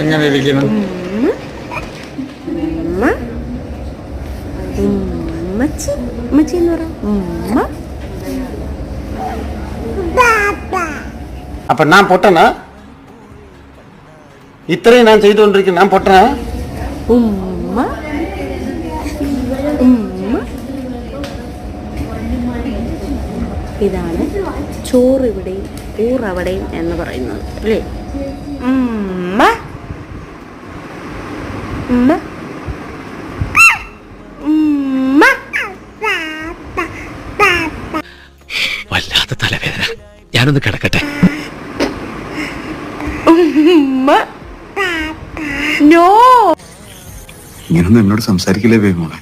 എങ്ങനെ ഇരിക്കുന്നു? അപ്പൊ ഞാൻ പൊട്ടനാ? ഇത്രയും ഞാൻ ചെയ്തുകൊണ്ടിരിക്കുന്നു, ഞാൻ പൊട്ടനാ? ഇതാണ് ചോറിവിടെയും ഊറവിടെയും എന്ന് പറയുന്നത് അല്ലേ? വല്ലാത്ത തലവേദന, ഞാനൊന്ന് കിടക്കട്ടെ. ഇങ്ങനൊന്നും എന്നോട് സംസാരിക്കില്ലേ മോളെ?